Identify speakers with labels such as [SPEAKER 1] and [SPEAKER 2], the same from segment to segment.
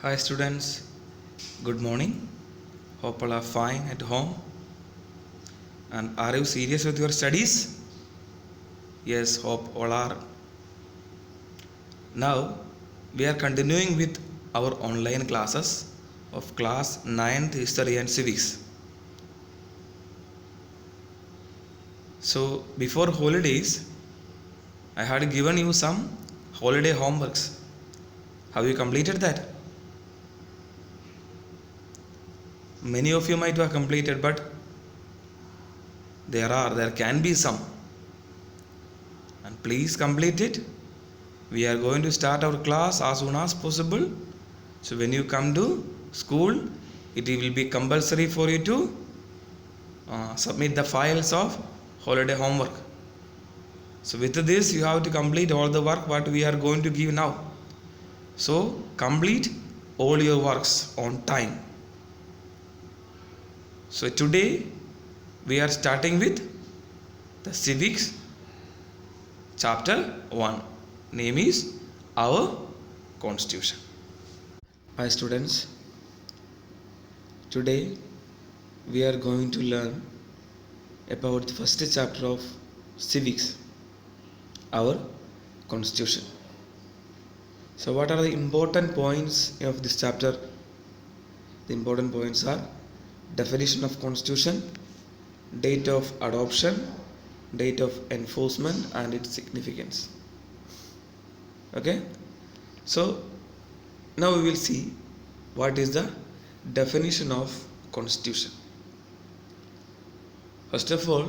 [SPEAKER 1] Hi students, good morning. Hope all are fine at home. And are you serious with your studies? Yes, hope all are. Now we are continuing with our online classes of class 9th History and Civics. So before holidays, I had given you some holiday homeworks. Have you completed that? Many of you might have completed, but there can be some. And please complete it. We are going to start our class as soon as possible. So when you come to school, it will be compulsory for you to submit the files of holiday homework. So with this, you have to complete all the work what we are going to give now. So complete all your works on time. So today we are starting with the civics chapter 1. Name is our constitution. Hi students, today we are going to learn about the first chapter of civics, our constitution. So what are the important points of this chapter? The important points are definition of constitution, date of adoption, date of enforcement and its significance. Okay, so now we will see what is the definition of constitution. First of all,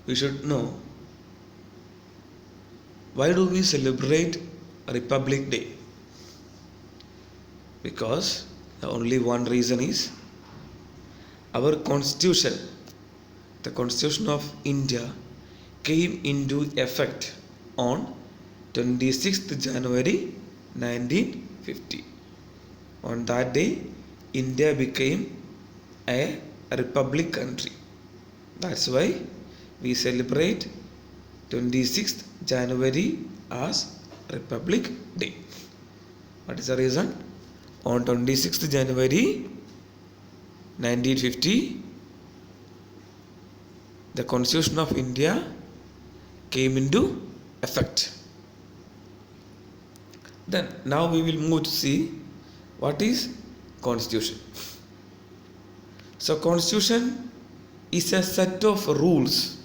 [SPEAKER 1] we should know why do we celebrate Republic Day? Because the only one reason is our constitution, the constitution of India, came into effect on 26th January 1950. On that day, India became a republic country. That's why we celebrate 26th January as Republic Day. What is the reason? On 26th January 1950, the Constitution of India came into effect. Then now we will move to see what is Constitution. So Constitution is a set of rules.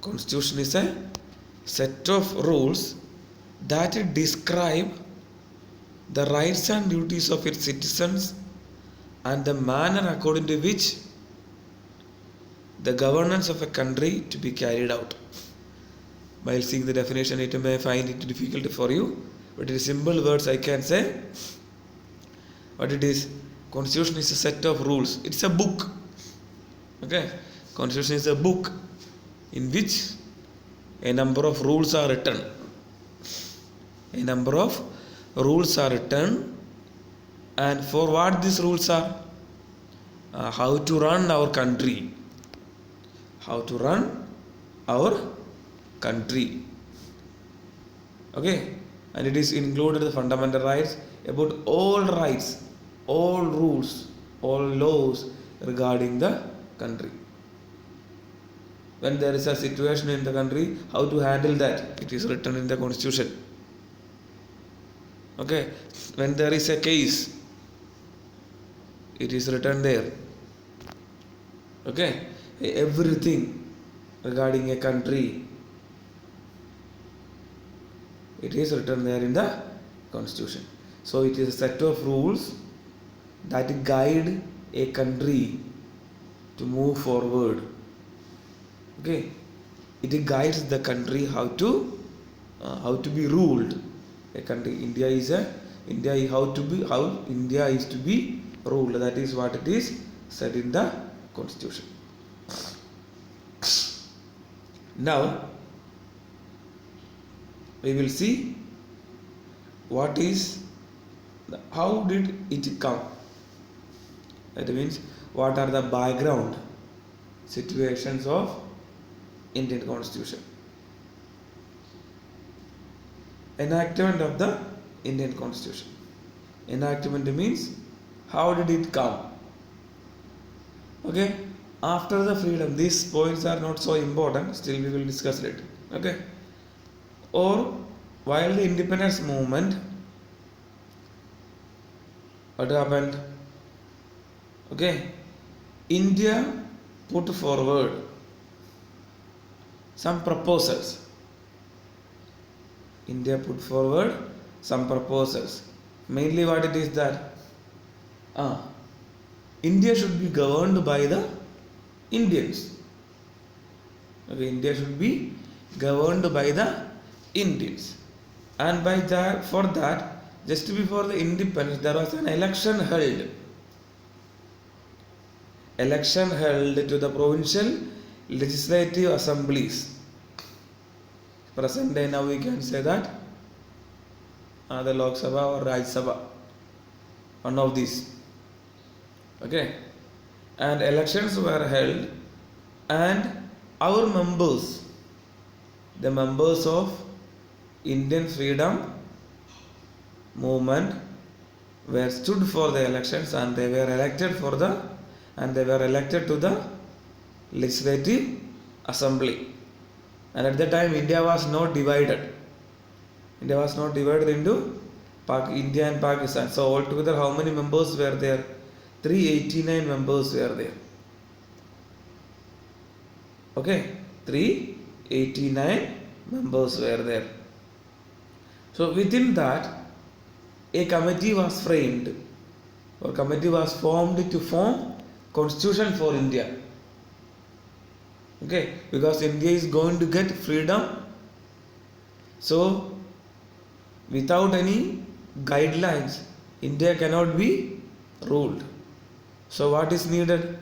[SPEAKER 1] Constitution is a set of rules that describe the rights and duties of its citizens and the manner according to which the governance of a country to be carried out. While seeing the definition, it may find it difficult for you, but in simple words I can say what it is. Constitution is a set of rules. It's a book. Okay, Constitution is a book in which a number of rules are written. A number of rules are written, and for what these rules are? How to run our country. How to run our country. Okay, and it is included the fundamental rights, about all rights, all rules, all laws regarding the country. When there is a situation in the country, how to handle that, it is written in the constitution. Okay, when there is a case, it is written there. Okay, everything regarding a country, it is written there in the constitution. So it is a set of rules that guide a country to move forward. Okay, it guides the country how to be ruled. A country, India is how India is to be ruled. That is what it is said in the constitution. Now we will see how did it come. That means what are the background situations of Indian Constitution. Enactment of the Indian Constitution. Enactment means how did it come? Okay, after the freedom, these points are not so important, still we will discuss later. Okay, or while the independence movement, what happened? Okay, India put forward some proposals. India put forward some proposals. Mainly, what it is that India should be governed by the Indians. Okay, India should be governed by the Indians, and by that, for that, just before the independence, there was an election held. Election held to the provincial legislative assemblies. Present day now we can say that the Lok Sabha or Raj Sabha, one of these. Okay, and elections were held, and our members, the members of Indian freedom movement, were stood for the elections, and they were elected to the legislative assembly. And at that time, India was not divided. India was not divided into India and Pakistan. So altogether, how many members were there? 389 members were there. Okay, 389 members were there. So within that, a committee was framed, or committee was formed to form constitution for India. Okay, because India is going to get freedom. So without any guidelines, India cannot be ruled. So what is needed?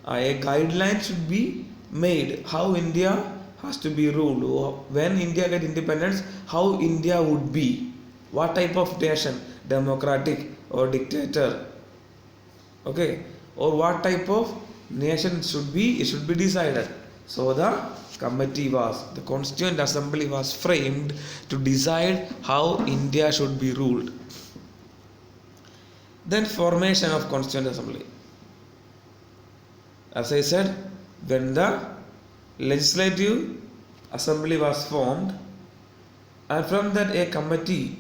[SPEAKER 1] A guideline should be made how India has to be ruled. When India get independence, how India would be, what type of nation, democratic or dictator, okay, or what type of nation it should be decided. So the Constituent Assembly was framed to decide how India should be ruled. Then formation of Constituent Assembly. As I said, when the Legislative Assembly was formed, and from that a committee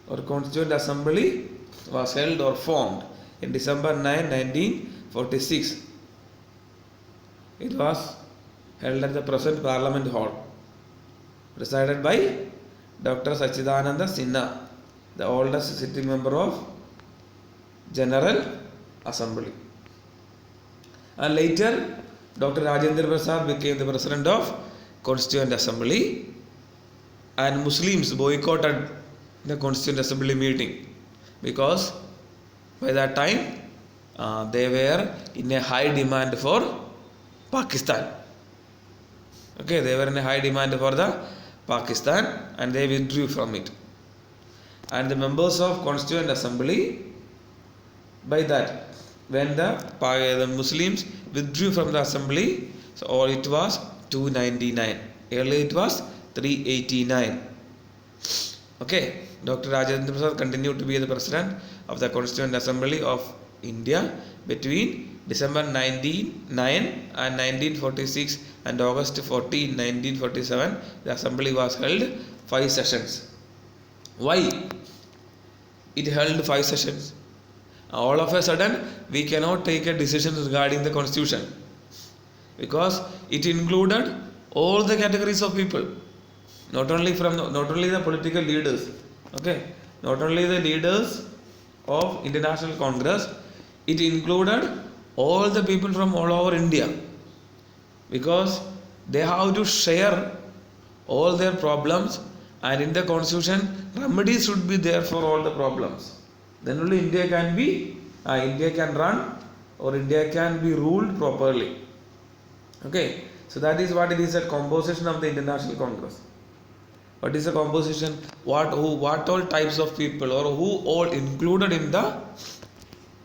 [SPEAKER 1] or Constituent Assembly was held or formed in December 9, 1946. It was held at the present Parliament Hall, presided by Dr. Sachidananda Sinha, the oldest sitting member of General Assembly. And later, Dr. Rajendra Prasad became the president of Constituent Assembly, and Muslims boycotted the Constituent Assembly meeting because by that time they were in a high demand for Pakistan. Okay, they were in a high demand for the Pakistan, and they withdrew from it. And the members of Constituent Assembly, by that, when the Muslims withdrew from the assembly, so it was 299. Earlier it was 389. Okay, Dr. Rajendra Prasad continued to be the president of the Constituent Assembly of India between December 9 and 1946 and August 14, 1947. The assembly was held 5 sessions. Why it held 5 sessions? All of a sudden we cannot take a decision regarding the constitution because it included all the categories of people, not only the political leaders, okay, not only the leaders of International Congress, it included all the people from all over India, because they have to share all their problems, and in the constitution remedies should be there for all the problems. Then only India can run, or India can be ruled properly. Okay, so that is what it is, a composition of the International Congress. What is the composition? What all types of people, or who all included in the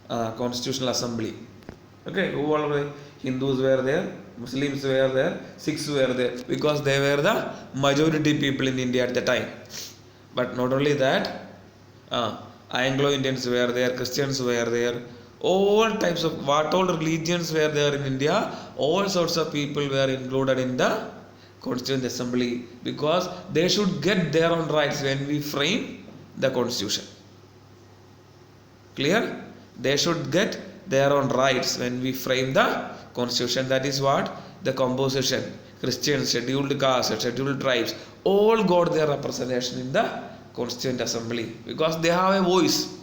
[SPEAKER 1] Constitutional Assembly? Okay, who all were? Hindus were there, Muslims were there, Sikhs were there, because they were the majority people in India at the time. But not only that, Anglo-Indians were there, Christians were there, all types of, what all religions were there in India, all sorts of people were included in the Constituent Assembly because they should get their own rights when we frame the Constitution. Clear? They should get their own rights when we frame the Constitution. That is what the composition. Christians, scheduled castes, scheduled tribes, all got their representation in the Constituent Assembly because they have a voice.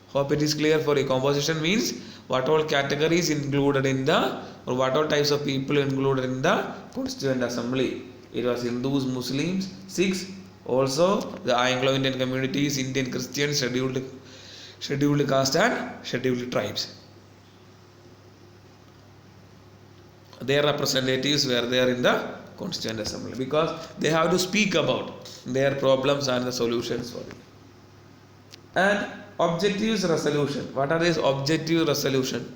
[SPEAKER 1] Hope it is clear for you. Composition means what all categories included in the, or what all types of people included in the Constituent Assembly. It was Hindus, Muslims, Sikhs, also the Anglo-Indian communities, Indian Christians, scheduled caste and scheduled tribes. Their representatives were there in the Constituent Assembly because they have to speak about their problems and the solutions for it. And objectives resolution. What are these objective resolution?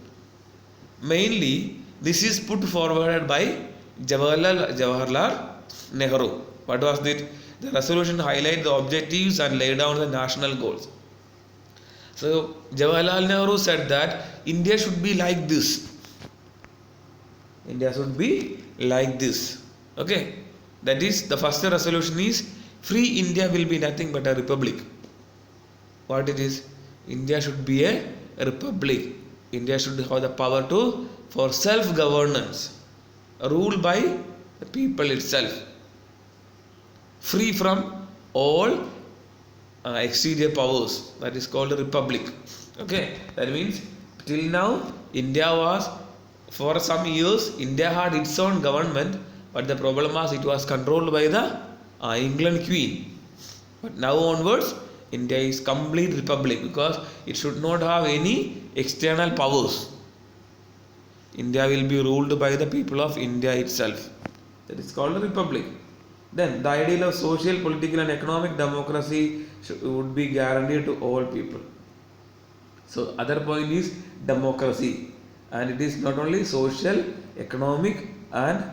[SPEAKER 1] Mainly, this is put forward by Jawaharlal Nehru. What was it? The resolution highlight the objectives and lay down the national goals. So Jawaharlal Nehru said that India should be like this. India should be like this. Okay. That is, the first resolution is free India will be nothing but a republic. What it is? India should be a republic. India should have the power for self-governance, ruled by the people itself, free from all exterior powers. That is called a republic. Okay, that means till now India was, for some years India had its own government, but the problem was it was controlled by the England Queen. But now onwards India is complete republic because it should not have any external powers. India will be ruled by the people of India itself. That is called a republic. Then the ideal of social, political and economic democracy would be guaranteed to all people. So other point is democracy, and it is not only social, economic and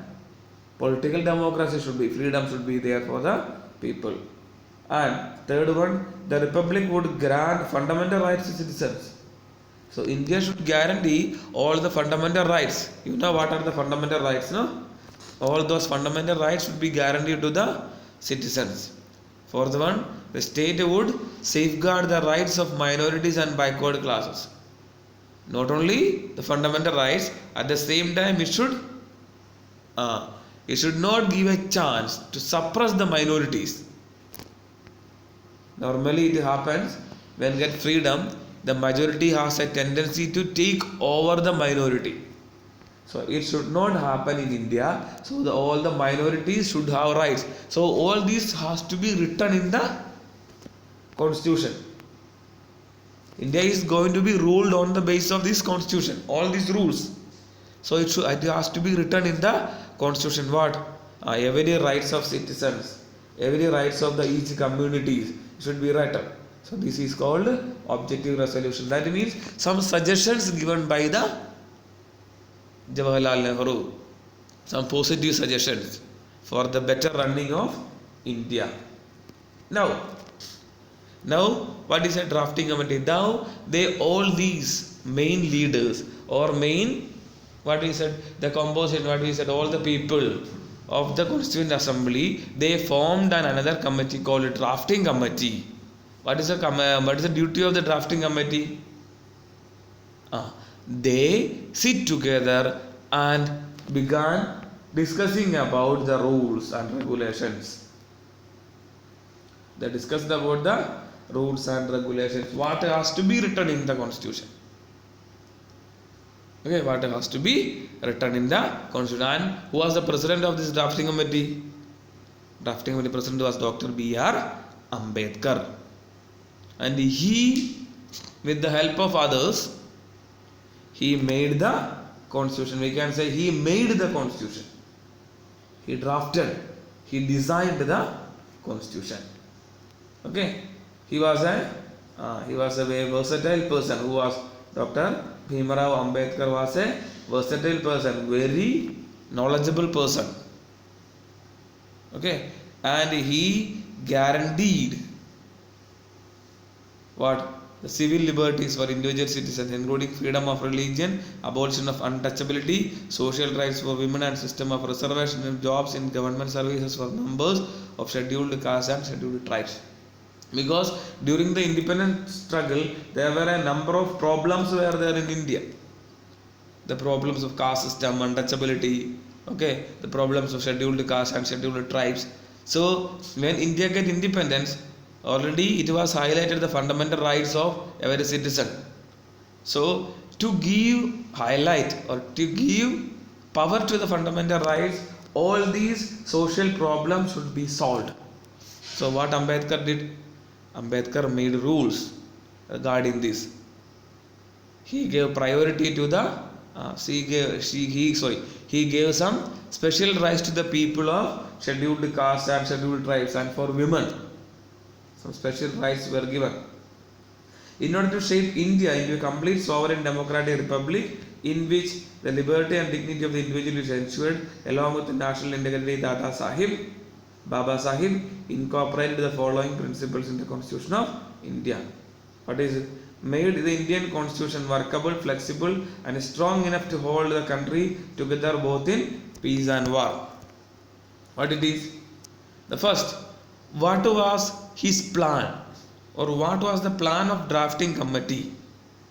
[SPEAKER 1] political democracy should be, freedom should be there for the people. And third one, the republic would grant fundamental rights to citizens. So India should guarantee all the fundamental rights. You know what are the fundamental rights, no? All those fundamental rights should be guaranteed to the citizens. Fourth one, the state would safeguard the rights of minorities and backward classes. Not only the fundamental rights, at the same time it should not give a chance to suppress the minorities. Normally it happens when get freedom, the majority has a tendency to take over the minority. So it should not happen in India. So all the minorities should have rights. So all this has to be written in the Constitution. India is going to be ruled on the basis of this Constitution. All these rules. So it has to be written in the Constitution. What? Every rights of citizens, every rights of the each communities should be written. So this is called objective resolution. That means some suggestions given by the Jawaharlal Nehru, some positive suggestions for the better running of India. Now what is a drafting committee? Now all these main leaders or main, what we said, the composition, what we said, all the people of the Constituent Assembly, they formed another committee called a drafting committee. What is the duty of the drafting committee? They sit together and began discussing about the rules and regulations. They discussed about the rules and regulations. What has to be written in the Constitution? Okay, what has to be written in the Constitution? And who was the president of this drafting committee? Drafting committee president was Dr. B.R. Ambedkar. And he, with the help of others, he made the Constitution. We can say he made the Constitution. He drafted, he designed the Constitution. Okay, he was a very versatile person. Who was Dr. Bhimarao Ambedkar was a versatile person, very knowledgeable person. Okay, and he guaranteed what? The civil liberties for individual citizens, including freedom of religion, abolition of untouchability, social rights for women, and system of reservation of jobs in government services for members of scheduled castes and scheduled tribes. Because during the independence struggle, there were a number of problems were there in India. The problems of caste system, untouchability, okay, the problems of scheduled caste and scheduled tribes. So when India get independence, already it was highlighted the fundamental rights of every citizen. So to give highlight or to give power to the fundamental rights, all these social problems should be solved. So what Ambedkar did? Ambedkar made rules regarding this. He gave priority to the he gave some special rights to the people of scheduled castes and scheduled tribes, and for women some special rights were given in order to shape India into a complete sovereign democratic republic in which the liberty and dignity of the individual is ensured along with the national integrity. Baba Sahib incorporated the following principles in the Constitution of India. What is it? Made the Indian Constitution workable, flexible, and strong enough to hold the country together both in peace and war. What it is? The first, what was his plan, or what was the plan of drafting committee?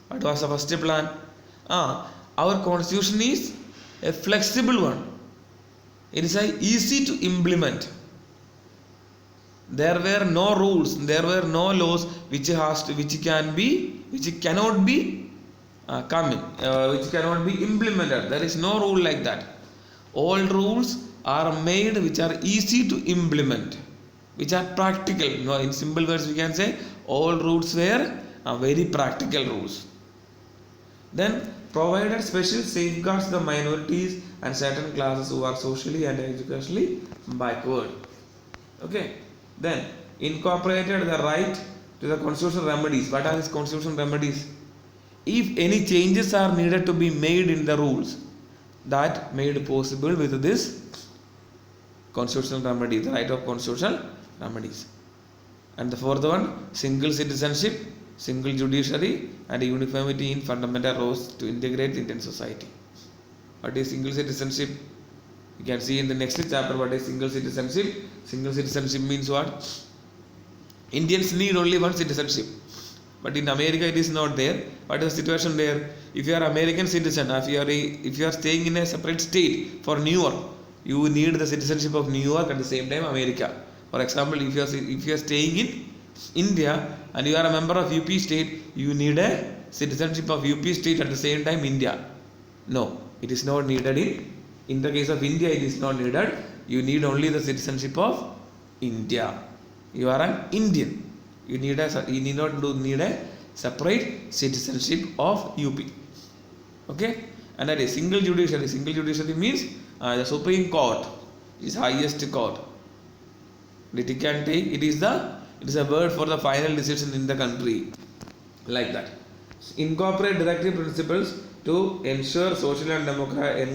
[SPEAKER 1] What was the first plan? Our constitution is a flexible one. It is easy to implement. There were no rules, there were no laws which cannot be which cannot be implemented. There is no rule like that. All rules are made which are easy to implement, which are practical. In simple words we can say all rules were very practical rules. Then provided special safeguards to the minorities and certain classes who are socially and educationally backward. Okay. Then incorporated the right to the constitutional remedies. What are these constitutional remedies? If any changes are needed to be made in the rules, that made possible with this constitutional remedy, the right of constitutional remedies. And the fourth one, single citizenship, single judiciary, and uniformity in fundamental laws to integrate the Indian society. What is single citizenship? You can see in the next chapter what is single citizenship. Single citizenship means what? Indians need only one citizenship, but in America it is not there. What is the situation there? If you are American citizen, if you are staying in a separate state for New York, you need the citizenship of New York at the same time America. For example, if you are staying in India and you are a member of UP state, you need a citizenship of UP state at the same time India. No, it is not needed in the case of India. It is not needed. You need only the citizenship of India. You are an Indian. You need not need a separate citizenship of UP. Okay, and that is single judiciary. Single judiciary means the Supreme Court is highest court. It can take. It is a word for the final decision in the country, like that. Incorporate directive principles to ensure social and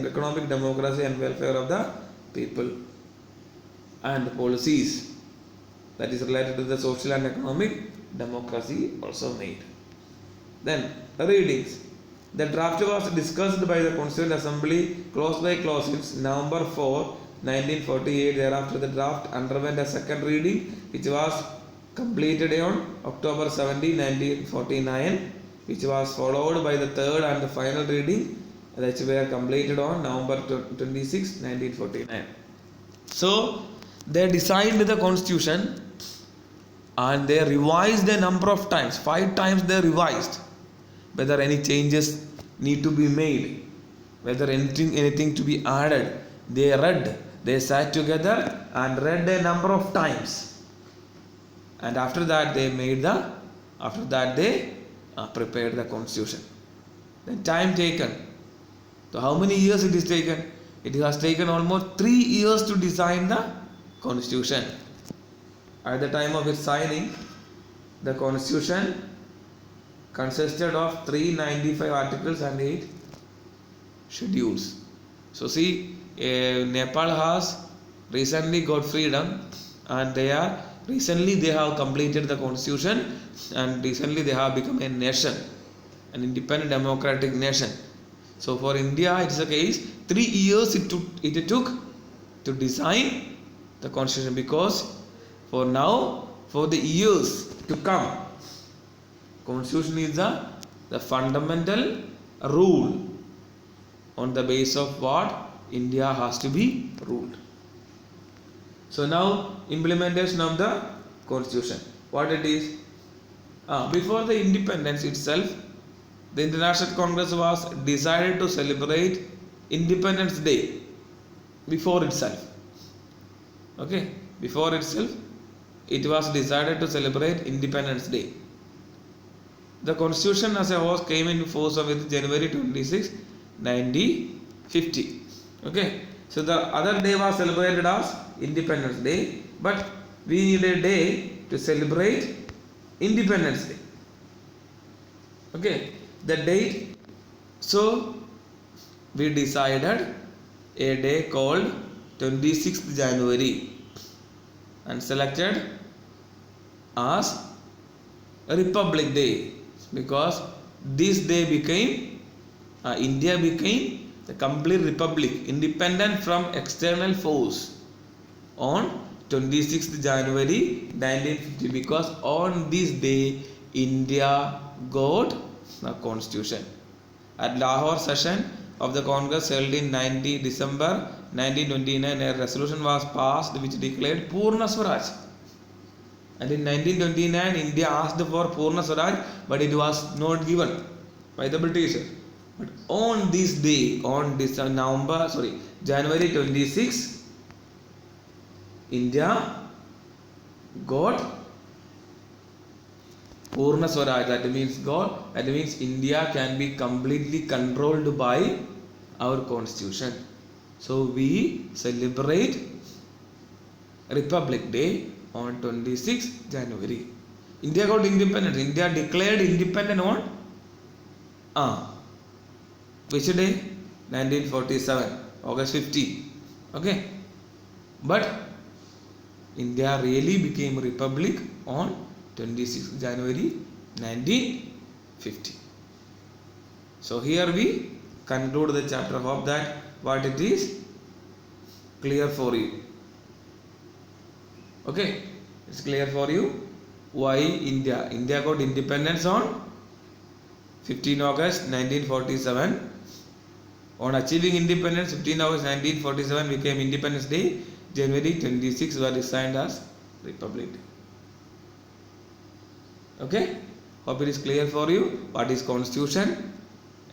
[SPEAKER 1] economic democracy and welfare of the people, and policies that is related to the social and economic democracy also made. Then the readings. The draft was discussed by the Constituent Assembly clause by clause since November 4, 1948. Thereafter the draft underwent a second reading which was completed on October 17, 1949, which was followed by the third and the final reading that were completed on November 26, 1949. So they designed the constitution and they revised a number of times. 5 times they revised whether any changes need to be made, whether anything to be added. They sat together and read a number of times, and after that they prepared the constitution. The time taken. So how many years it is taken? It has taken almost 3 years to design the constitution. At the time of its signing, the constitution consisted of 395 articles and 8 schedules. So see, Nepal has recently got freedom and they are Recently they have completed the constitution, and recently they have become a nation, an independent democratic nation. So for India it is a case 3 years it took to design the constitution, because for now, for the years to come, constitution is the fundamental rule on the base of what India has to be ruled. So now implementation of the constitution, what it is. Before the independence itself, the International Congress was decided to celebrate Independence Day before itself. Okay, before itself, it was decided to celebrate Independence Day. The constitution as a whole came into force with January 26, 1950. Okay, so the other day was celebrated as Independence Day, but we need a day to celebrate Independence Day. Okay, the date. So we decided a day called 26th January and selected as a Republic Day, because this day became India became the complete republic, independent from external force, on 26th January 1950, because on this day India got the constitution. At Lahore session of the Congress held in December 1929, a resolution was passed which declared Purna Swaraj. And in 1929, India asked for Purna Swaraj, but it was not given by the Britishers. But on this day, on this January 26, India got Purna Swaraj. That means India can be completely controlled by our constitution. So we celebrate Republic Day on 26 January. India got independence. India declared independent on which day? 1947, August 15. Okay, but India really became a republic on 26 January 1950. So here we conclude the chapter. Hope that what it is clear for you. Okay, it's clear for you why India got independence on 15 August 1947. On achieving independence, 15 August 1947 became Independence Day. January 26 was assigned as Republic Day. Okay, hope it is clear for you what is constitution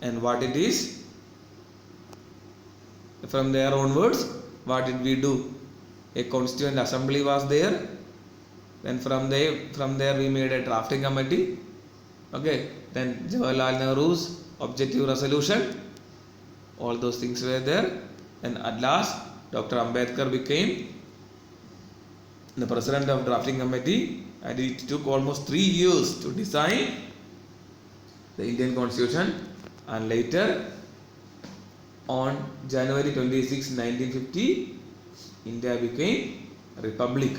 [SPEAKER 1] and what it is. From there onwards, what did we do? A constituent assembly was there. Then from there we made a drafting committee. Okay, then Jawaharlal Nehru's objective resolution, all those things were there. And at last Dr. Ambedkar became the president of drafting committee, and it took almost 3 years to design the Indian constitution. And later on January 26, 1950, India became a republic.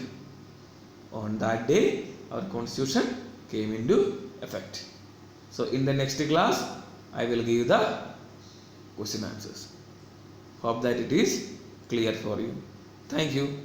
[SPEAKER 1] On that day our constitution came into effect. So in the next class I will give the question answers. Hope that it is clear for you. Thank you.